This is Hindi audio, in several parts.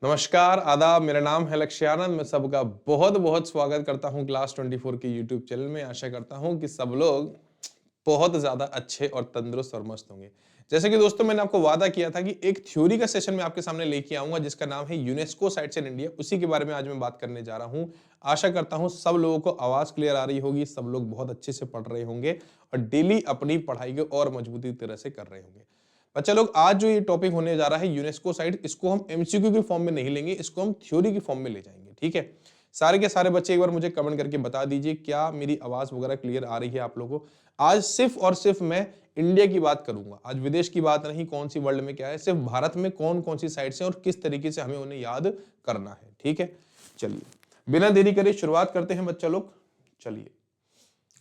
नमस्कार, आदाब। मेरा नाम है लक्ष्यानंद। मैं सबका बहुत बहुत स्वागत करता हूं क्लास 24 के यूट्यूब चैनल में। आशा करता हूं कि सब लोग बहुत ज़्यादा अच्छे और तंदुरुस्त और मस्त होंगे। जैसे कि दोस्तों मैंने आपको वादा किया था कि एक थ्योरी का सेशन मैं आपके सामने लेके आऊंगा जिसका नाम है यूनेस्को साइट्स इन इंडिया। उसी के बारे में आज मैं बात करने जा रहा हूं। आशा करता हूं सब लोगों को आवाज़ क्लियर आ रही होगी, सब लोग बहुत अच्छे से पढ़ रहे होंगे और डेली अपनी पढ़ाई को और मजबूती तरह से कर रहे होंगे। बच्चा लोग, आज जो ये टॉपिक होने जा रहा है यूनेस्को साइट, इसको हम एमसीक्यू के फॉर्म में नहीं लेंगे, इसको हम थ्योरी के फॉर्म में ले जाएंगे। ठीक है, सारे के सारे बच्चे एक बार मुझे कमेंट करके बता दीजिए क्या मेरी आवाज वगैरह क्लियर आ रही है आप लोगों को। आज सिर्फ और सिर्फ मैं इंडिया की बात करूंगा, आज विदेश की बात नहीं, कौन सी वर्ल्ड में क्या है, सिर्फ भारत में कौन कौन सी साइट्स हैं और किस तरीके से हमें उन्हें याद करना है। ठीक है, चलिए बिना देरी करे शुरुआत करते हैं बच्चा लोग। चलिए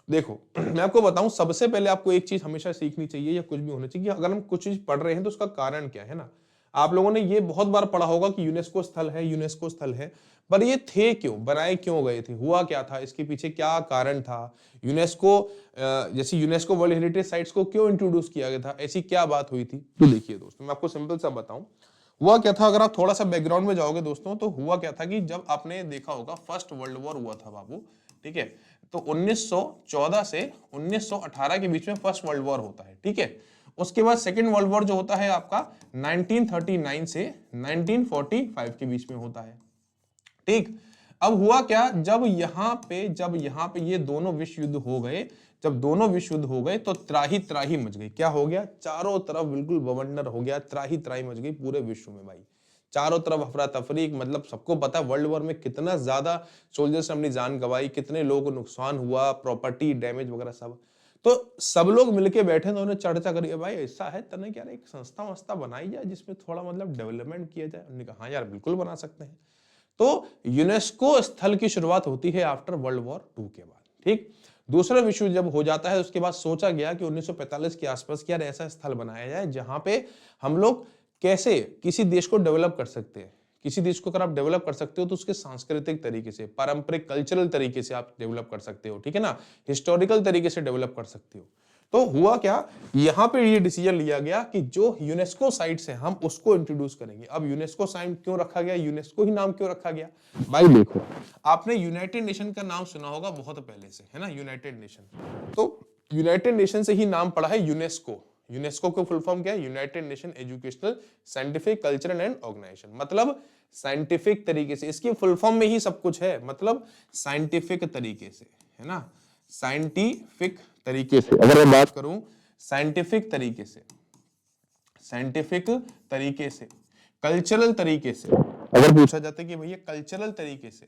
देखो, मैं आपको बताऊं, सबसे पहले आपको एक चीज हमेशा सीखनी चाहिए या कुछ भी होना चाहिए कि अगर हम कुछ चीज पढ़ रहे हैं तो उसका कारण क्या है ना। आप लोगों ने ये बहुत बार पढ़ा होगा कि यूनेस्को स्थल है, यूनेस्को स्थल है, पर ये थे क्यों, बनाए क्यों गए थे, हुआ क्या था, इसके पीछे क्या कारण था। यूनेस्को जैसे यूनेस्को वर्ल्ड हेरिटेज साइट्स को क्यों इंट्रोड्यूस किया गया था, ऐसी क्या बात हुई थी। तो देखिए दोस्तों, मैं आपको सिंपल सा बताऊं हुआ क्या था। अगर आप थोड़ा सा बैकग्राउंड में जाओगे दोस्तों, तो हुआ क्या था कि जब आपने देखा होगा फर्स्ट वर्ल्ड वॉर हुआ था बाबू। ठीक है, तो 1914 से 1918 के बीच में फर्स्ट वर्ल्ड वॉर होता है। ठीक है, उसके बाद सेकेंड वर्ल्ड वॉर जो होता है आपका 1939 से 1945 के बीच में होता है। ठीक, अब हुआ क्या, जब यहां पे ये दोनों विश्व युद्ध हो गए, जब दोनों विश्व युद्ध हो गए तो त्राही त्राही मच गई। क्या हो गया, चारों तरफ बिल्कुल बवंडर हो गया, त्राही त्राही मच गई पूरे विश्व में भाई। चारों तरफ अफरा तफरी, मतलब सबको पता है वर्ल्ड वॉर में कितना ज्यादा सोल्जर्स ने अपनी जान गंवाई, कितने लोगों को नुकसान हुआ, प्रॉपर्टी डैमेज वगैरह सब। तो सब लोग मिलके बैठे तो उन्होंने चर्चा करी, भाई ऐसा है तने क्या एक संस्था वस्था बनाई जाए जिसमें थोड़ा मतलब डेवलपमेंट किया जाए। उन्होंने कहा हाँ यार बिल्कुल बना सकते हैं। तो यूनेस्को स्थल की शुरुआत होती है आफ्टर वर्ल्ड वॉर 2 के बाद। ठीक, दूसरा विश्व जब हो जाता है उसके बाद सोचा गया कि 1945 के आसपास क्या ऐसा स्थल बनाया जाए जहां पे हम लोग कैसे किसी देश को डेवलप कर सकते हैं। किसी देश को अगर आप डेवलप कर सकते हो तो उसके सांस्कृतिक तरीके से, पारंपरिक कल्चरल तरीके से आप डेवलप कर सकते हो। ठीक है ना, हिस्टोरिकल तरीके से डेवलप कर सकते हो। तो हुआ क्या, यहां पे ये डिसीजन लिया गया कि जो यूनेस्को साइट्स है हम उसको इंट्रोड्यूस करेंगे। अब यूनेस्को साइट क्यों रखा गया, यूनेस्को ही नाम क्यों रखा गया भाई। देखो, आपने यूनाइटेड नेशन का नाम सुना होगा बहुत पहले से, है ना, यूनाइटेड नेशन। तो यूनाइटेड नेशन से ही नाम पड़ा है यूनेस्को। यूनेस्को का फुल फॉर्म क्या है, United Nation educational scientific cultural and organisation. मतलब साइंटिफिक तरीके से, इसकी फुल फॉर्म में ही सब कुछ है, मतलब साइंटिफिक तरीके से, है ना, साइंटिफिक तरीके से। अगर मैं बात करूं साइंटिफिक तरीके से, साइंटिफिक तरीके से, कल्चरल तरीके से, अगर पूछा जाता है कि भैया कल्चरल तरीके से,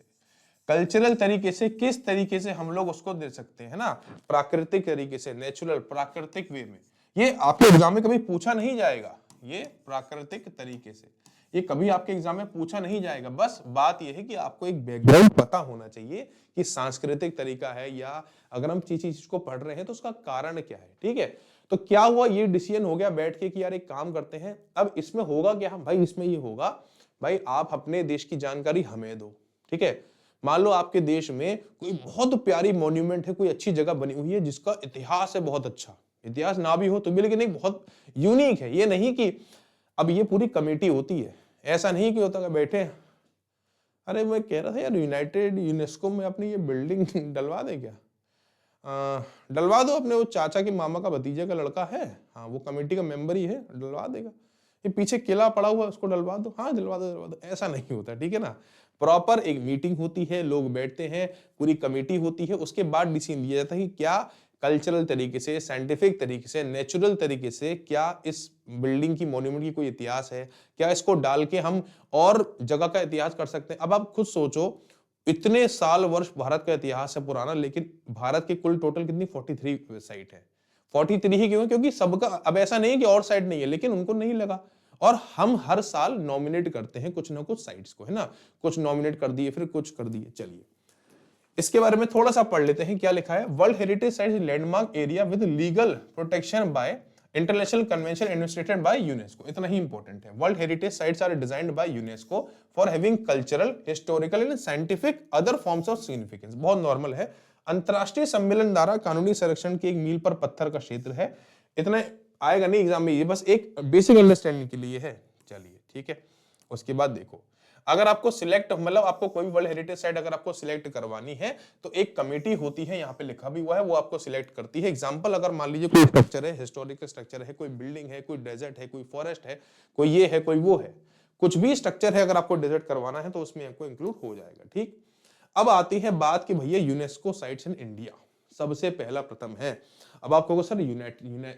कल्चरल तरीके से किस तरीके से हम लोग उसको दे सकते हैं ना, प्राकृतिक तरीके से, नेचुरल प्राकृतिक वे में। ये आपके एग्जाम में कभी पूछा नहीं जाएगा, ये प्राकृतिक तरीके से, ये कभी आपके एग्जाम में पूछा नहीं जाएगा। बस बात यह है कि आपको एक बैकग्राउंड पता होना चाहिए कि सांस्कृतिक तरीका है, या अगर हम चीज को पढ़ रहे हैं तो उसका कारण क्या है। ठीक है, तो क्या हुआ, ये डिसीजन हो गया बैठ के कि यार एक काम करते हैं। अब इसमें होगा क्या भाई, इसमें ये होगा भाई आप अपने देश की जानकारी हमें दो। ठीक है, मान लो आपके देश में कोई बहुत प्यारी मॉन्यूमेंट है, कोई अच्छी जगह बनी हुई है जिसका इतिहास है बहुत अच्छा, इतिहास ना भी हो तो भी लेकिन एक बहुत यूनिक है। ये नहीं कि अब ये पूरी कमेटी होती है, ऐसा नहीं कि होता कि बैठे अरे मैं कह रहा था यार यूनाइटेड यूनेस्को में अपनी ये बिल्डिंग डलवा दे क्या, डलवा दो, अपने वो चाचा के मामा का भतीजे का लड़का है, हाँ वो कमेटी का मेंबर ही है, डलवा देगा। ये पीछे किला पड़ा हुआ है उसको डलवा दो, हाँ डलवा दो डलवा दो, ऐसा नहीं होता। ठीक है ना, प्रॉपर एक मीटिंग होती है, लोग बैठते हैं, पूरी कमेटी होती है, उसके बाद डिसीजन लिया जाता है कि क्या कल्चरल तरीके से, साइंटिफिक तरीके से, नेचुरल तरीके से क्या इस बिल्डिंग की, मॉन्यूमेंट की कोई इतिहास है, क्या इसको डाल के हम और जगह का इतिहास कर सकते हैं। अब आप खुद सोचो, इतने साल वर्ष भारत का इतिहास है पुराना, लेकिन भारत की कुल टोटल कितनी 43 साइट है। 43 ही क्यों, क्योंकि सबका, अब ऐसा नहीं कि और साइट नहीं है, लेकिन उनको नहीं लगा। और हम हर साल नॉमिनेट करते हैं कुछ ना कुछ साइट्स को, है ना, कुछ नॉमिनेट कर दिए, फिर कुछ कर दिए। चलिए इसके बारे में थोड़ा सा पढ़ लेते हैं क्या लिखा है। World heritage sites landmark area with legal protection by international convention administered by UNESCO. इतना ही इंपॉर्टेंट है। World heritage sites are designed by UNESCO for having cultural, historical and scientific other forms of significance. बहुत नॉर्मल है। अंतरराष्ट्रीय सम्मेलन द्वारा कानूनी संरक्षण की एक मील पर पत्थर का क्षेत्र है। इतना आएगा नहीं एग्जाम में, ये बस एक बेसिक अंडरस्टैंडिंग के लिए है। चलिए ठीक है, उसके बाद देखो, अगर आपको सिलेक्ट मतलब आपको कोई भी वर्ल्ड हेरिटेज साइट अगर आपको सिलेक्ट करवानी है तो एक कमेटी होती है, यहाँ पे लिखा भी हुआ है, वो आपको सिलेक्ट करती है। एग्जांपल अगर मान लीजिए कोई स्ट्रक्चर है, हिस्टोरिकल स्ट्रक्चर है, कोई बिल्डिंग है, कोई डेजर्ट है, कोई फॉरेस्ट है, कोई ये है, कोई वो है, कुछ भी स्ट्रक्चर है अगर आपको डेजर्ट करवाना है तो उसमें आपको इंक्लूड हो जाएगा। ठीक, अब आती है बात कि भैया यूनेस्को साइट्स इन इंडिया सबसे पहला प्रथम है। अब आप कहोगे सर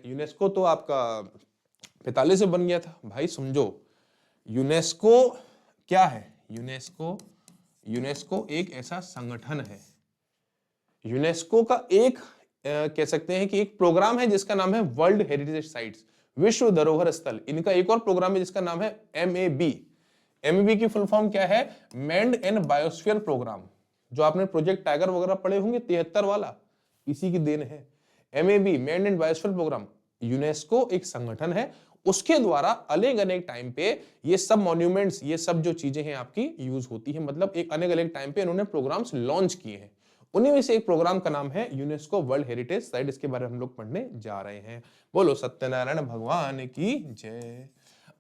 यूनेस्को तो आपका 45 से बन गया था। भाई समझो, यूनेस्को क्या है? यूनेस्को एक ऐसा संगठन है, यूनेस्को का एक कह सकते हैं कि एक प्रोग्राम है जिसका नाम है वर्ल्ड हेरिटेज साइट्स, विश्व धरोहर स्थल। इनका एक और प्रोग्राम है जिसका नाम है MAB। MAB की फुल फॉर्म क्या है? Manned and biosphere programme. जो आपने प्रोजेक्ट टाइगर वगैरह पढ़े होंगे 73 वाला, इसी की देन है MAB, manned and biosphere programme. UNESCO एक संगठन है, उसके द्वारा अलग अलग टाइम पे ये सब मॉन्यूमेंट्स, ये सब जो चीजें हैं आपकी यूज होती है, मतलब एक अलग अलग टाइम पे इन्होंने प्रोग्राम्स लॉन्च किए हैं। उन्हीं में से एक प्रोग्राम का नाम है यूनेस्को वर्ल्ड हेरिटेज साइट। इसके बारे में हम लोग पढ़ने जा रहे हैं। बोलो सत्यनारायण भगवान की जय।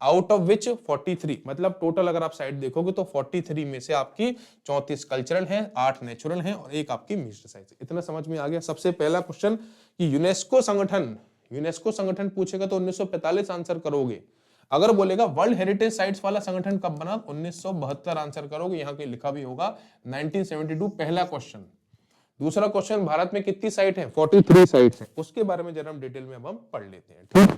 आउट ऑफ विच 43, मतलब टोटल अगर आप साइट देखोगे तो 43 में से आपकी 34 कल्चरल हैं, 8 नेचुरल हैं और एक आपकी मिक्स्ड साइट। इतना समझ में आ गया। सबसे पहला क्वेश्चन कि यूनेस्को संगठन पूछेगा तो 1945 आंसर करोगे। अगर बोलेगा वर्ल्ड हेरिटेज साइट्स वाला संगठन कब बना, 1972 आंसर करोगे। यहां पे लिखा भी होगा 1972 पहला क्वेश्चन। दूसरा क्वेश्चन, भारत में कितनी साइट है? 43 साइट्स हैं। उसके बारे में जरा हम डिटेल में अब हम पढ़ लेते हैं। ठीक,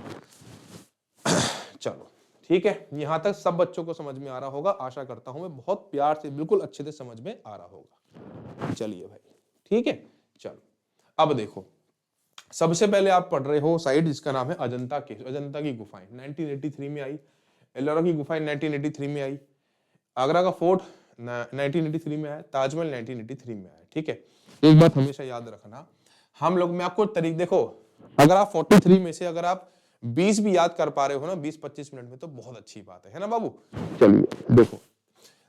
चलो ठीक है, यहां तक सब बच्चों को समझ में आ रहा होगा, आशा करता हूं मैं, बहुत प्यार से बिल्कुल अच्छे से समझ में आ रहा होगा। चलिए भाई ठीक है, चलो अब देखो, सबसे पहले आप पढ़ रहे हो साइट जिसका नाम है अजंता की गुफाएं 1983 में आई, एलोरा की गुफाएं 1983 में आई, आगरा का फोर्ट 1983 में आया, ताजमहल 1983 में आया। ठीक है, एक बात हमेशा याद रखना, हम लोग, मैं आपको तरीक देखो, अगर आप 43 में से अगर आप 20 भी याद कर पा रहे हो ना 20-25 मिनट में, तो बहुत अच्छी बात है ना बाबू। चलिए देखो,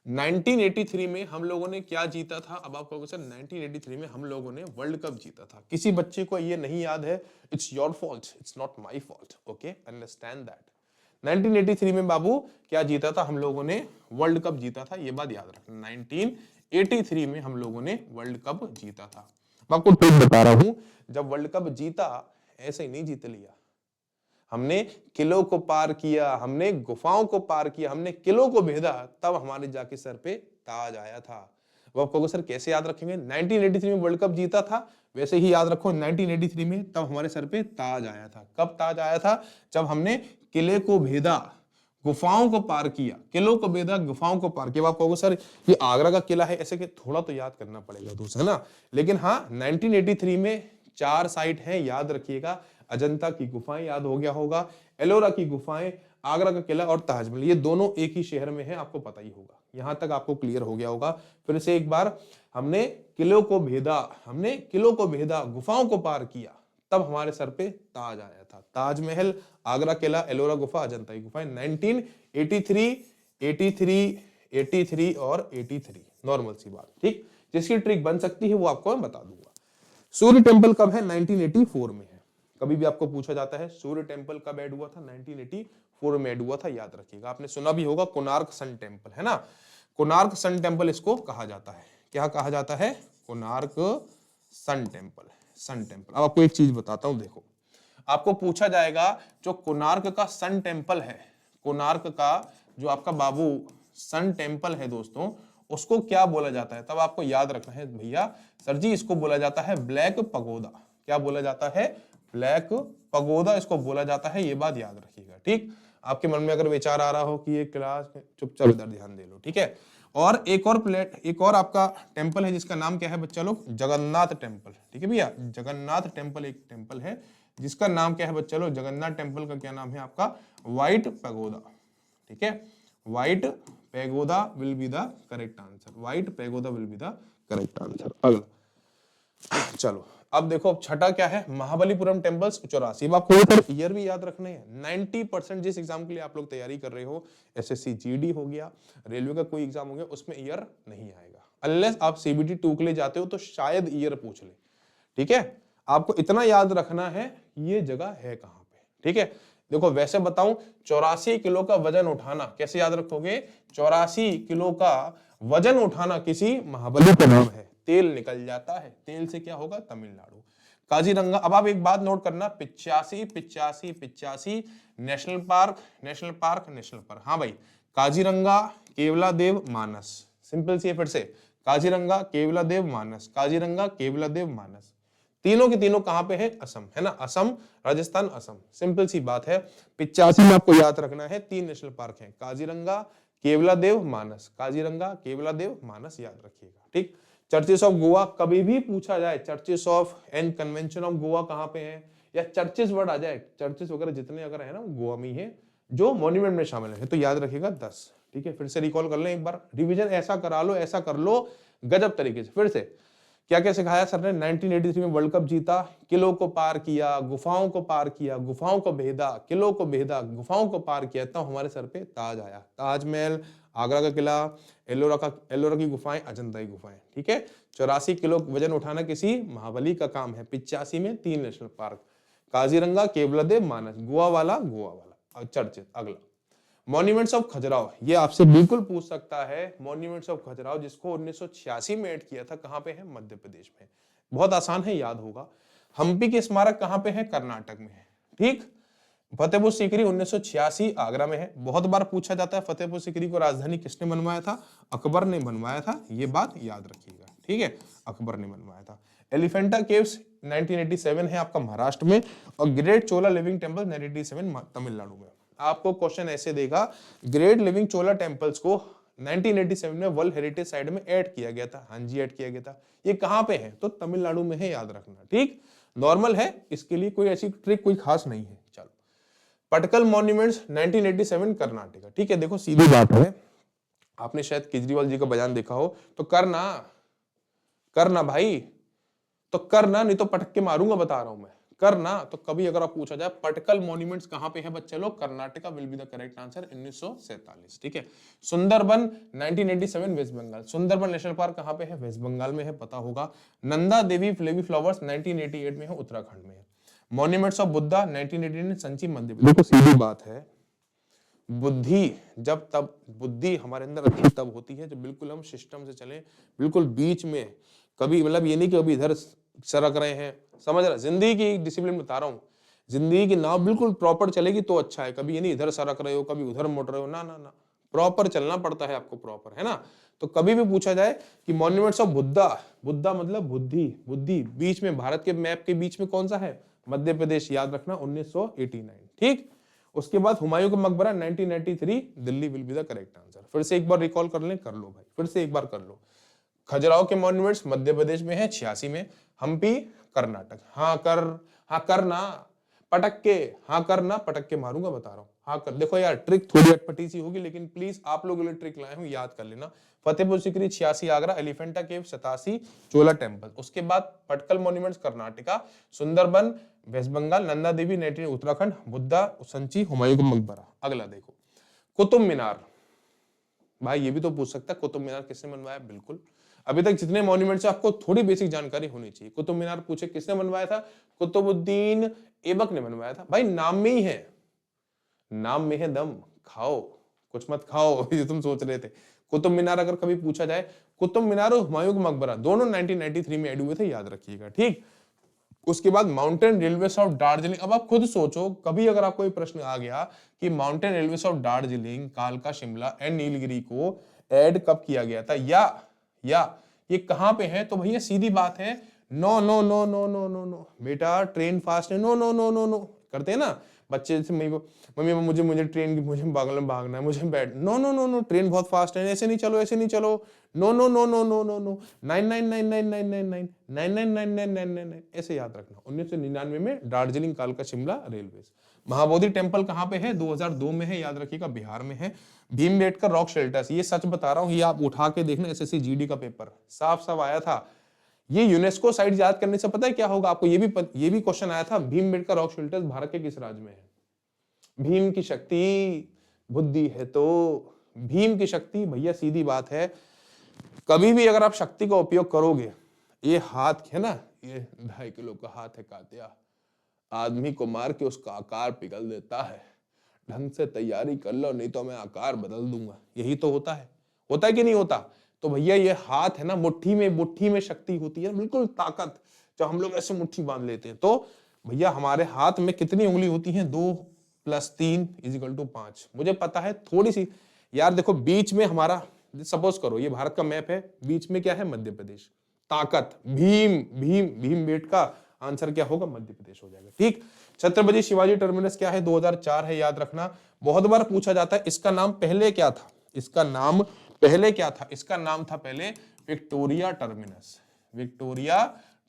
1983 में हम लोगों ने क्या जीता था? अब आप कहोगे सर 1983 में हम लोगों ने वर्ल्ड कप जीता था। किसी बच्चे को ये नहीं याद है, it's your fault, it's not my fault. Okay, understand that. 1983 में बाबू क्या जीता था? हम लोगों ने वर्ल्ड कप जीता था, ये बात याद रखना। 1983 में हम लोगों ने वर्ल्ड कप जीता था। मैं आपको ट्रिक बता रहा हूं, जब वर्ल्ड कप जीता ऐसे ही नहीं जीत लिया, हमने किलों को पार किया, हमने गुफाओं को पार किया, हमने किलों को भेदा, तब हमारे जाके सर पे ताज आया था। वो आप कहोगे सर कैसे याद रखेंगे? 1983 में वर्ल्ड कप जीता था, वैसे ही याद रखो 1983 में तब हमारे सर पे ताज आया था। कब ताज आया था? जब हमने किले को भेदा, गुफाओं को पार किया, किलों को भेदा, गुफाओं को पार किया। आप कहोगे सर ये आगरा का किला है, ऐसे कि थोड़ा तो याद करना पड़ेगा दोस्त, है ना। लेकिन हाँ, 1983 में 4 साइट है, याद रखिएगा। अजंता की गुफाएं याद हो गया होगा, एलोरा की गुफाएं, आगरा का किला और ताजमहल, ये दोनों एक ही शहर में है, आपको पता ही होगा। यहां तक आपको क्लियर हो गया होगा। फिर से एक बार, हमने किलों को भेदा, गुफाओं को पार किया, तब हमारे सर पे ताज आया था। ताजमहल, आगरा किला, एलोरा गुफा, अजंता की गुफाएं 1983, 83 और 83, नॉर्मल सी बात। ठीक, जिसकी ट्रिक बन सकती है वो आपको मैं बता दूंगा। सूर्य टेम्पल कब है? 1984 में है। कभी भी आपको पूछा जाता है सूर्य टेम्पल कब ऐड हुआ था? 1984 में ऐड हुआ था, याद रखिएगा। आपने सुना भी होगा कोणार्क सन टेम्पल, है ना। कोणार्क सन टेम्पल इसको कहा जाता है। क्या कहा जाता है? Konark sun temple. अब आपको एक चीज बताता हूं, देखो, आपको पूछा जाएगा जो कोणार्क का सन टेम्पल है, कोणार्क का जो आपका बाबू सन टेम्पल है दोस्तों, उसको क्या बोला जाता है? तब आपको याद रखना है भैया, सर जी इसको बोला जाता है ब्लैक पगोदा। क्या बोला जाता है? ब्लैक पगोदा इसको बोला जाता है, ये बात याद रखिएगा। ठीक, आपके मन में अगर विचार आ रहा हो कि ये क्लास, चुपचाप इधर ध्यान दे लो। ठीक है, और एक और आपका टेम्पल है जिसका नाम क्या है बच्चा लोग? जगन्नाथ टेम्पल। ठीक है भैया, जगन्नाथ टेम्पल एक टेम्पल है जिसका नाम क्या है बच्चा लोग? जगन्नाथ टेम्पल का क्या नाम है आपका? White pagoda. ठीक है, white pagoda will be the correct answer. White pagoda will be the correct answer. अगला, चलो अब देखो, अब छठा क्या है? महाबलीपुरम टेम्पल्स 84। अब आपको सर ईयर भी याद रखने हैं। 90% जिस एग्जाम के लिए आप लोग तैयारी कर रहे हो, एसएससी जीडी हो गया, रेलवे का कोई एग्जाम हो गया, उसमें ईयर नहीं आएगा। अनलेस आप सीबीटी 2 के लिए जाते हो तो शायद ईयर पूछ ले। ठीक है, आपको इतना याद रखना है ये जगह है कहां पे। ठीक है, देखो वैसे बताऊं 84 किलो का वजन उठाना कैसे याद रखोगे, 84 किलो का वजन उठाना किसी महाबली का नाम है, तेल निकल जाता है, तेल से क्या होगा, तमिलनाडु। काजीरंगा, अब आप एक बात नोट करना, 85 85 85 national park national park national park, हाँ भाई, काजीरंगा, केवलादेव, मानस, सिंपल सी है, फिर से काजीरंगा, केवलादेव, मानस, काजीरंगा, केवलादेव, मानस, तीनों के तीनों कहां पे है, असम है ना, असम, राजस्थान, असम, सिंपल सी बात है। 85 में आपको याद रखना है, 3 नेशनल पार्क हैं, काजीरंगा, केवलादेव, मानस, काजीरंगा, केवलादेव, मानस, याद रखिएगा, ठीक। चर्चेस ऑफ गोवा कभी भी पूछा जाए, churches of and convention of Goa कहां पे है, या चर्चेस वर्ड आ जाए, चर्चेस वगैरह जितने अगर है ना गोवा में ही है, जो मॉन्यूमेंट में शामिल है, तो याद रखिएगा 10, ठीक है। फिर से रिकॉल कर लें एक बार, रिवीजन ऐसा करा लो, ऐसा कर लो गजब तरीके से। फिर से क्या क्या सिखाया सर ने, 1983 में वर्ल्ड कप जीता, किलो को पार किया, गुफाओं को पार किया, गुफाओं को भेदा, किलो को भेदा, गुफाओं को पार किया, तब हमारे सर पे ताज आया, ताजमहल, आगरा का किला, एलोरा की गुफाएं, अजंता की गुफाएं, ठीक है। 84 किलो वजन उठाना किसी महाबली का काम है, 85 में 3 नेशनल पार्क, काजीरंगा, केवलादेव, मानस, गोवा वाला, चर्चित। अगला मॉन्यूमेंट्स ऑफ खजुराहो, ये आपसे बिल्कुल पूछ सकता है, मॉन्यूमेंट्स ऑफ खजुराहो जिसको 1986 में ऐड किया था, कहां पे है, मध्य प्रदेश में, बहुत आसान है, याद होगा। हम्पी के स्मारक कहां पे है, कर्नाटक में है, ठीक। फतेहपुर सीकरी 1986 आगरा में है, बहुत बार पूछा जाता है फतेहपुर सीकरी को राजधानी किसने बनवाया था, अकबर ने बनवाया था, ये बात याद रखिएगा, ठीक है, अकबर ने बनवाया था। एलिफेंटा केव्स 1987 है आपका महाराष्ट्र में, और ग्रेट चोला लिविंग टेम्पल 1987 तमिलनाडु में। आपको क्वेश्चन ऐसे देगा, ग्रेट लिविंग चोला टेम्पल्स को 1987 में वर्ल्ड हेरिटेज साइट में ऐड किया गया था, हाँ जी ऐड किया गया था, ये कहां पे है, तो तमिलनाडु में है, याद रखना, ठीक, नॉर्मल है, इसके लिए कोई ऐसी ट्रिक कोई खास नहीं है। चलो, पटकल मॉन्यूमेंट्स 1987 कर्नाटक, ठीक है। देखो सीधी बात है, आपने शायद केजरीवाल जी का बयान देखा हो, तो करना करना भाई, तो करना, नहीं तो पटक के मारूंगा, बता रहा हूं मैं, करना। तो कभी अगर आप पूछा जाए पटकल मॉन्यूमेंट्स कहां पे है बच्चे लोग, Karnataka will be the correct answer, 1947, ठीक है। सुंदरबन 1987 वेस्ट बंगाल, सुंदरबन नेशनल पार्क कहां पे है, वेस्ट बंगाल में है, पता होगा। नंदा देवी फ्लेवी फ्लावर्स 1988 में है, उत्तराखंड में है। Monuments of Buddha 1989 संची Madhya Pradesh. देखो सीधी बात है, बुद्धि जब तब, बुद्धि हमारे अंदर अभी तब होती है जब बिल्कुल हम सिस्टम से चले, बिल्कुल बीच में, कभी मतलब ये नहीं कि अभी इधर सरक रहे हैं, समझ रहे, जिंदगी की डिसिप्लिन बता रहा हूँ, जिंदगी की नाव बिल्कुल प्रॉपर चलेगी तो अच्छा है, कभी ये नहीं इधर सरक रहे हो, कभी उधर मोड़ रहे हो, ना ना ना, प्रॉपर चलना पड़ता है आपको, प्रॉपर, है ना। तो कभी भी पूछा जाए कि मॉन्यूमेंट्स ऑफ बुद्धा, बुद्धा मतलब बुद्धि, बुद्धि बीच में, भारत के मैप के बीच में कौन सा है, मध्य प्रदेश, याद रखना 1989, ठीक। उसके बाद हुमायूं का मकबरा 1993 Delhi will be the correct answer. फिर से एक बार रिकॉल कर लें, कर लो भाई, फिर से एक बार कर लो। खजुराहो के मॉन्यूमेंट्स मध्य प्रदेश में है 86 में, हम्पी कर्नाटक, हाँ करना, पटक के, हाँ करना, पटक के मारूंगा, बता रहा हूँ, हाँ कर। देखो यार ट्रिक थोड़ी अटपटी सी होगी, लेकिन प्लीज आप लोगों के लिए ट्रिक लाए हूं, याद कर लेना। फतेहपुर सीकरी 86 आगरा, एलिफेंटा केव 87 चोला टेम्पल, उसके बाद पटकल मॉन्यूमेंट्स कर्नाटका, सुंदरबन वेस्ट बंगाल, नंदा देवी 19 उत्तराखंड, बुद्धा संची, हुमायूं का मकबरा। अगला देखो, कुतुब मीनार, भाई ये भी तो पूछ सकता है कुतुब मीनार किसने बनवाया, बिल्कुल अभी तक जितने मॉन्यूमेंट्स है आपको थोड़ी बेसिक जानकारी होनी चाहिए। कुतुब मीनार पूछे किसने बनवाया था, कुतुबुद्दीन ऐबक ने बनवाया था, भाई नाम में ही है, नाम में है दम, खाओ कुछ मत खाओ ये तुम सोच रहे थे। कुतुब मीनार अगर कभी पूछा जाए, कुतुब मीनार और हुमायूं का मकबरा दोनों 1993 में ऐड हुए थे, याद रखिएगा, ठीक। उसके बाद माउंटेन रेलवे ऑफ दार्जिलिंग, अब आप खुद सोचो, कभी अगर आपको कोई प्रश्न आ गया कि माउंटेन रेलवे ऑफ दार्जिलिंग, कालका, शिमला एंड नीलगिरी को ऐड कब किया गया था, या ये कहां पे है, तो भैया सीधी बात है, no no no no no no no बेटा, ट्रेन फास्ट है, no no no no no करते हैं ना बच्चे से, मम्मी मुझे ट्रेन की, मुझे बगल में भागना है, मुझे बैठ, no no no no train बहुत फास्ट है, ऐसे नहीं चलो, ऐसे नहीं चलो, no no no no no no no 999999999999, ऐसे याद रखना। 1999 में दार्जिलिंग, कालका, शिमला रेलवे। महाबोधि टेम्पल कहां पे है, 2002 में है, याद रखिएगा बिहार में है। भीमबेटका रॉक शेल्टर्स, ये सच बता रहा हूं, ये आप उठा के देखना, एसएससी जीडी का पेपर साफ साफ आया था। ये यूनेस्को साइट याद करने से पता है क्या होगा आपको, ये भी क्वेश्चन आया था, भीमबेटका रॉक शेल्टर्स भारत के किस राज्य में है। भीम की शक्ति, बुद्धि है तो, भीम की शक्ति, भैया सीधी बात है, कभी भी अगर आप शक्ति का उपयोग करोगे, ये हाथ है ना, ये 2.5 किलो का हाथ है कातिया, आदमी को मार के उसका आकार पिघल देता है। ढंग से तैयारी कर लो नहीं तो मैं आकार बदल दूंगा। यही तो होता है कि नहीं होता? तो भैया ये हाथ है ना, मुट्ठी में शक्ति होती है, बिल्कुल ताकत। जब हम लोग ऐसे मुट्ठी बांध लेते हैं तो भैया हमारे हाथ में कितनी उंगली होती है? 2 + 3 = 5। मुझे पता है थोड़ी सी यार, देखो बीच में हमारा, सपोज करो ये भारत का मैप है, बीच में क्या है? मध्य प्रदेश। ताकत, भीम बेट का आंसर क्या होगा? मध्य प्रदेश हो जाएगा। ठीक। छत्रपति शिवाजी टर्मिनस क्या है? 2004 है, याद रखना। बहुत बार पूछा जाता है इसका नाम पहले क्या था? इसका नाम पहले क्या था? इसका नाम था पहले विक्टोरिया टर्मिनस। विक्टोरिया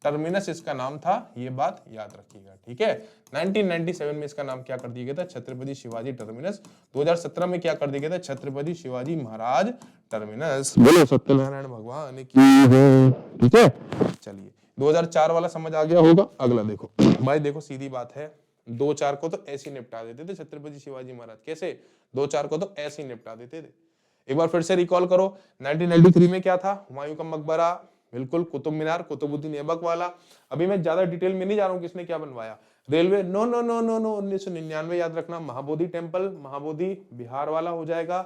टर्मिनस इसका नाम था, ये बात याद रखिएगा। ठीक है। 1997 में इसका नाम क्या कर दिया गया था? छत्रपति शिवाजी टर्मिनस। 2017 में क्या कर दिया गया था? छत्रपति शिवाजी महाराज टर्मिनस। बोलो सत्यनारायण भगवान की जय। ठीक है, चलिए 2004 वाला समझ आ गया होगा। अगला देखो भाई, देखो सीधी बात है, 2-4 को तो ऐसे ही निपटा देते थे छत्रपति शिवाजी महाराज। कैसे? 2-4 को तो ऐसे ही निपटा देते थे। एक बार फिर से रिकॉल करो, 1993 में क्या था? हुमायूं का मकबरा, बिल्कुल। कुतुब मीनार, कुतुबुद्दीन ऐबक वाला। अभी मैं ज्यादा डिटेल में नहीं जा रहा हूं किसने क्या बनवाया। Railway, no no no no no 1999 याद रखना। महाबोधि टेम्पल, महाबोधि बिहार वाला हो जाएगा।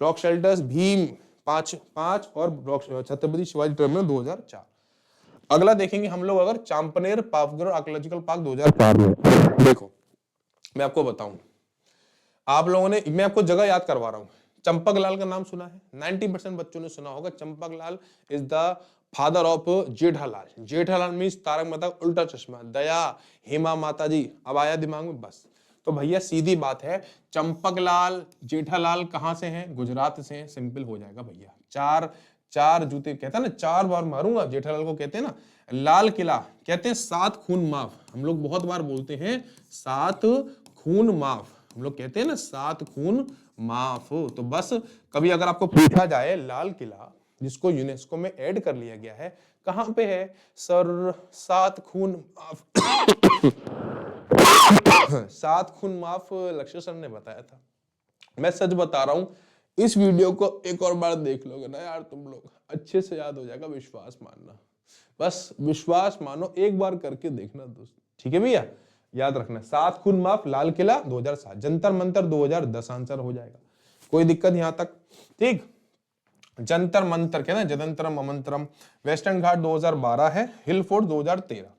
रॉक शेल्टर्स, भीम 5 और छत्रपति शिवाजी टर्मिनस 2004। अगला देखेंगे हम लोग अगर चांपनेर पावगढ़ आर्कियोलॉजिकल पार्क 2004 में। देखो मैं आपको बताऊं, आप लोगों ने, मैं आपको जगह याद करवा रहा हूं। चंपकलाल का नाम सुना है? 90% बच्चों ने सुना होगा। Champaklal is the father of Jethalal. Jethalal means Taarak Mehta Ka Ooltah चश्मा। दया, हेमा माताजी, अब आया दिमाग में? बस। तो भैया सीधी बात है, चंपकलाल जेठालाल कहां से हैं? गुजरात से हैं। सिंपल हो जाएगा भैया। चार जूते कहते हैं ना, 4 बार मारूंगा, जेठालाल को कहते हैं ना। लाल किला कहते हैं 7 खून माफ। हम लोग बहुत बार बोलते हैं 7 खून माफ। हम लोग कहते हैं ना 7 खून माफ। तो बस कभी अगर आपको पूछा जाए, लाल किला जिसको यूनेस्को में ऐड कर लिया गया है, कहां पे है सर? 7 खून माफ 7 खून माफ लक्ष्य सर ने बताया था। मैं सच बता रहा हूं, इस वीडियो को एक और बार देख लोगे ना यार तुम लोग, अच्छे से याद हो जाएगा। विश्वास मानना, बस विश्वास मानो, एक बार करके देखना दोस्त। ठीक है भैया, याद रखना। 7 खून माफ, लाल किला 2007, जंतर मंतर 2010 आंसर हो जाएगा। कोई दिक्कत यहां तक? ठीक। जंतर मंतर क्या ना, जदंतरम अमंतरम। वेस्टर्न घाट 2012 है। Hill fort 2013।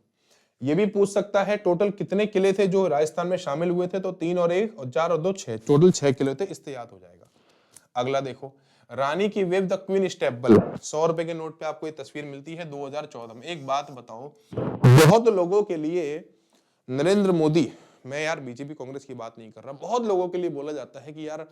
ये भी पूछ सकता है टोटल कितने किले थे जो राजस्थान में शामिल हुए थे? तो 3 और 1 और 4 और 2 6, टोटल 6 किले थे। इससे याद हो जाएगा। अगला देखो, रानी की वेव द क्वीन स्टेपल। 100 रुपए के नोट पे आपको ये तस्वीर मिलती है 2014 में। एक बात बताओ, बहुत लोगों के लिए नरेंद्र मोदी, मैं यार बीजेपी कांग्रेस की बात नहीं कर रहा, बहुत लोगों के लिए बोला जाता है कि यार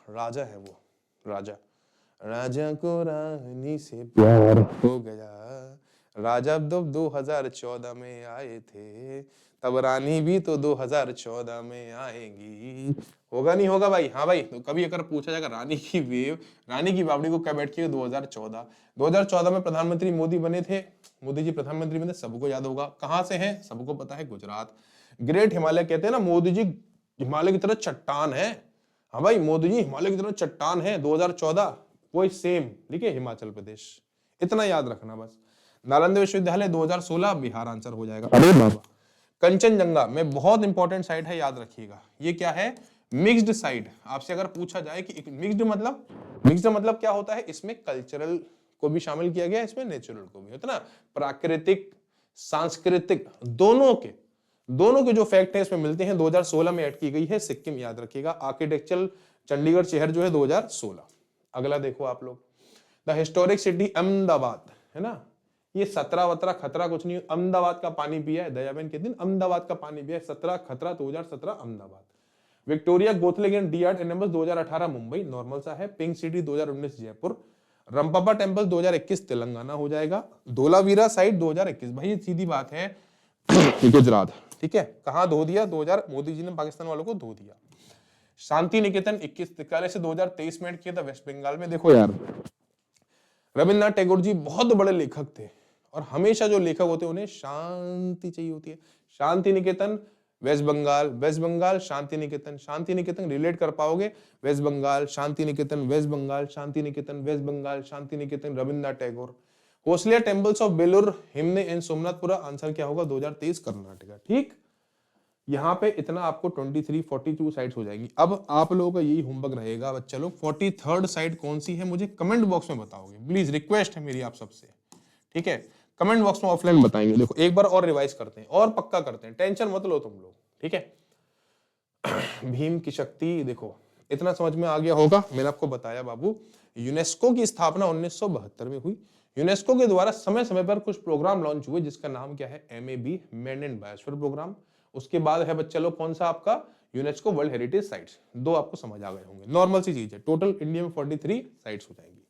राजा है वो, राजा को रानी से प्यार हो गया। राजा जब 2014 में आए थे, तब रानी भी तो 2014 में आएगी। होगा नहीं होगा भाई? हाँ भाई। तो कभी अगर पूछा जाएगा रानी की वेव, रानी की बावड़ी को कब बैठ के? 2014 में प्रधानमंत्री मोदी बने थे। मोदी जी प्रधानमंत्री बने, सबको याद होगा। कहां से हैं? सबको पता है, गुजरात। ग्रेट हिमालय कहते हैं ना, मोदी जी हिमालय की तरह चट्टान है। हाँ भाई, मोदी जी हिमालय की तरह चट्टान है। 2014 वही सेम लिखे, हिमाचल प्रदेश। इतना याद रखना बस। नालंदा विश्वविद्यालय 2016 बिहार आंसर हो जाएगा। अरे बाबा, कंचनजंगा में बहुत इंपॉर्टेंट साइट है, याद रखिएगा। ये क्या है? Mixed site. आपसे अगर पूछा जाए कि मिक्स्ड मतलब क्या होता है? इसमें कल्चरल को भी शामिल किया गया, इसमें नेचुरल को भी, होता ना, प्राकृतिक सांस्कृतिक दोनों के जो फैक्ट है इसमें मिलते हैं। 2016 में ऐड की गई है। सिक्किम याद रखिएगा। आर्किटेक्चरल चंडीगढ़ शहर जो है 2016। अगला देखो आप लोग, द हिस्टोरिक सिटी अहमदाबाद, है ना। ये 17 खतरा कुछ नहीं, अहमदाबाद का पानी पिया है। दयाबेन कहती है अहमदाबाद का पानी पिया है। 17 खतरा 2017 अहमदाबाद। विक्टोरिया गोथलेगन डी आर्ट एनिमल्स 2018 मुंबई, नॉर्मल सा है। Pink city 2019 Jaipur. Ramappa temple 2021 Telangana हो जाएगा। धोलावीरा साइट 2021, भाई सीधी बात है गुजरात। ठीक है, कहां धो दिया? 2000 मोदी जी ने पाकिस्तान वालों को धो दिया। शांति निकेतन 21 से 2023 में किया था, वेस्ट बंगाल में। देखो यार, रविन्द्रनाथ टैगोर जी बहुत बड़े लेखक थे, और हमेशा जो लेखक होते हैं उन्हें शांति चाहिए होती है। शांति निकेतन वेस्ट बंगाल शांति निकेतन रिलेट कर पाओगे? West Bengal Shanti Niketan, west Bengal Shanti Niketan, west Bengal Shanti Niketan, Rabindranath Tagore. Hoysala temples of Belur, हिमने एंड सोमनाथपुरा, आंसर क्या होगा? 2023 कर्नाटका। ठीक, यहाँ पे इतना आपको 23 42 साइट्स हो जाएंगी। अब आप लोगों का यही होमवर्क रहेगा बच्चा लोग, 43rd साइट कौन सी है मुझे कमेंट बॉक्स में बताओगे, प्लीज रिक्वेस्ट है मेरी आप सबसे, ठीक है, कमेंट बॉक्स में ऑफलाइन बताएंगे। देखो एक बार और रिवाइज करते हैं और पक्का करते हैं, टेंशन मत लो तुम लोग, ठीक है। भीम की शक्ति, देखो इतना समझ में आ गया होगा, मैंने आपको बताया बाबू, यूनेस्को की स्थापना 1972 में हुई। यूनेस्को के द्वारा समय समय पर कुछ प्रोग्राम लॉन्च हुए जिसका नाम क्या है, MAB, man and biosphere programme. उसके बाद है बच्चा लोग कौन सा आपका, यूनेस्को वर्ल्ड हेरिटेज साइट्स। दो आपको समझ आ गए होंगे, नॉर्मल सी चीज है। टोटल इंडिया में 43 साइट्स हो जाएंगी।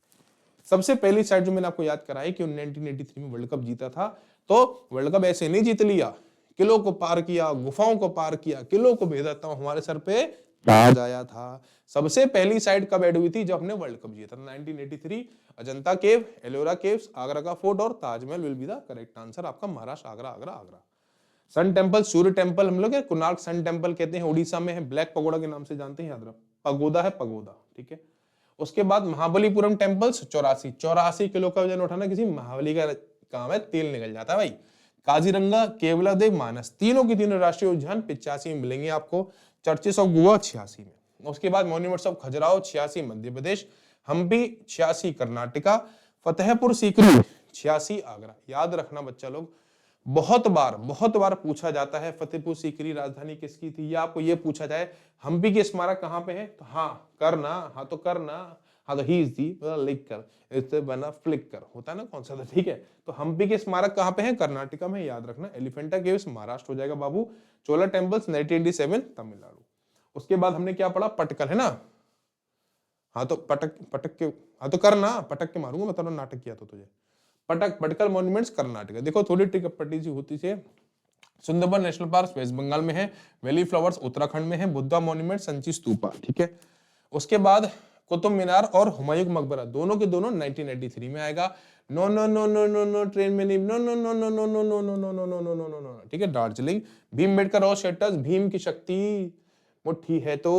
सबसे पहली साइट जो मैंने आपको याद कराई कि 1983 में वर्ल्ड कप जीता था, तो वर्ल्ड कप ऐसे नहीं जीत लिया, किलों को पार किया, गुफाओं को पार किया, किलों को भेजा था, हमारे सर पे ताज आया था। सबसे पहली साइट कब ऐड हुई थी, जब हमने वर्ल्ड कप जीता था 1983। अजंता केव, एलोरा केव्स, आगरा का फोर्ट और Taj Mahal will be the correct answer आपका, महाराष्ट्र, आगरा आगरा आगरा। सन टेम्पल, सूर्य टेम्पल हम लोग कोणार्क सन टेम्पल कहते हैं, उड़ीसा में है, ब्लैक पगोड़ा के नाम से जानते हैं, याद रख, पगोदा है पगोदा, ठीक है। उसके बाद महाबलीपुरम टेम्पल्स 84 किलो का वजन उठाना किसी महाबली का काम है, तेल निकल जाता है भाई। काजीरंगा, केवला देव, मानस, तीनों की तीनों राष्ट्रीय उद्यान 85 में मिलेंगे आपको। चर्चेस ऑफ गोवा 86 में। उसके बाद मॉन्यूमेंट्स ऑफ खजुराहो 86 मध्य प्रदेश, हम्पी 86 कर्नाटका, फतेहपुर सीकरी 86 आगरा। याद रखना बच्चा लोग, बहुत बार पूछा जाता है फतेहपुर सीकरी राजधानी किसकी थी, या आपको ये पूछा जाए हम्पी के स्मारक कहाँ पे है, तो हाँ करना, हाँ तो करना, हाँ तो ही दी लिख कर, इससे बना फ्लिक कर, होता है ना कौन सा था, ठीक है। तो हम्पी के स्मारक कहाँ पे है, कर्नाटका में, याद रखना। एलिफेंटा केव्स महाराष्ट्र हो जाएगा बाबू। चोला टेम्पल्स 1987 तमिलनाडु। उसके बाद हमने क्या पढ़ा, पटकल है ना, हाँ तो पटक के, हाँ तो करना, पटक के मारूंगा मैं, तो नाटक किया तो तुझे। पटकल मॉन्यूमेंट्स कर्नाटक। देखो थोड़ी ट्रिक पट्टी सी होती है। सुंदरबन नेशनल पार्क वेस्ट बंगाल में है, वैली फ्लावर्स उत्तराखंड में है, बुद्धा मॉन्यूमेंट, संची स्तूपा, ठीक है। उसके बाद कुतुब मीनार और हुमायूं का मकबरा, दोनों के दोनों 1993 में आएगा। No no no no no no train में नहीं, no no no no no no no no no no no no no no no, ठीक है। दार्जिलिंग, भीमबेटका रॉक शेल्टर्स, भीम की शक्ति मुट्ठी है तो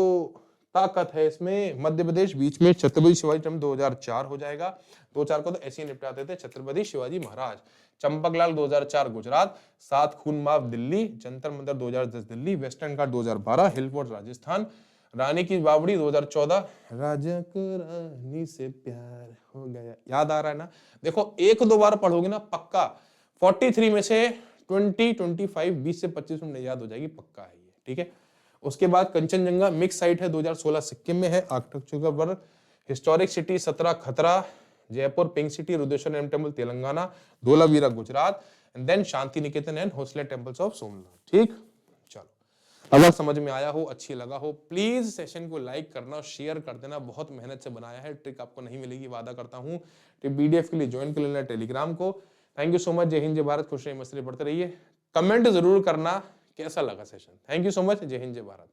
ताकत है इसमें, मध्य प्रदेश बीच में। छत्रपति शिवाजी टेम्पल 2004 हो जाएगा, 2004 को तो ऐसे ही निपटाते थे, छत्रपति शिवाजी महाराज। चंपकलाल 2004 गुजरात, 7 खून माफ दिल्ली, जंतर मंतर 2010 दिल्ली, वेस्टर्न घाट 2012, हिल फोर्ट राजस्थान, रानी की बावड़ी 2014, राजा को रानी से प्यार हो गया, याद आ रहा है ना। देखो एक दो बार पढ़ोगे ना पक्का 43 में से 20 25 20 से 25 मिनट याद हो जाएगी, पक्का है ये, ठीक है। उसके बाद कंचनजंगा मिक्स साइट है, 2016 सिक्किम में है। आर्किटेक्चर हिस्टोरिक सिटी 17 खतरा, Jaipur pink city, Rudreshwara temple Telangana, Dholavira Gujarat, and then Shanti Niketan and Hoysala temples of Somnath, ठीक। चलो अगर समझ में आया हो, अच्छी लगा हो, प्लीज सेशन को लाइक करना और शेयर कर देना, बहुत मेहनत से बनाया है, ट्रिक आपको नहीं मिलेगी, वादा करता हूँ। PDF के लिए ज्वाइन कर लेना टेलीग्राम को। थैंक यू सो मच, जय हिंद जय भारत, खुश रहिए मस्त रहिए, पढ़ते रहिए। कमेंट जरूर करना कैसा लगा session. Thank you so much, जय हिंद जय भारत।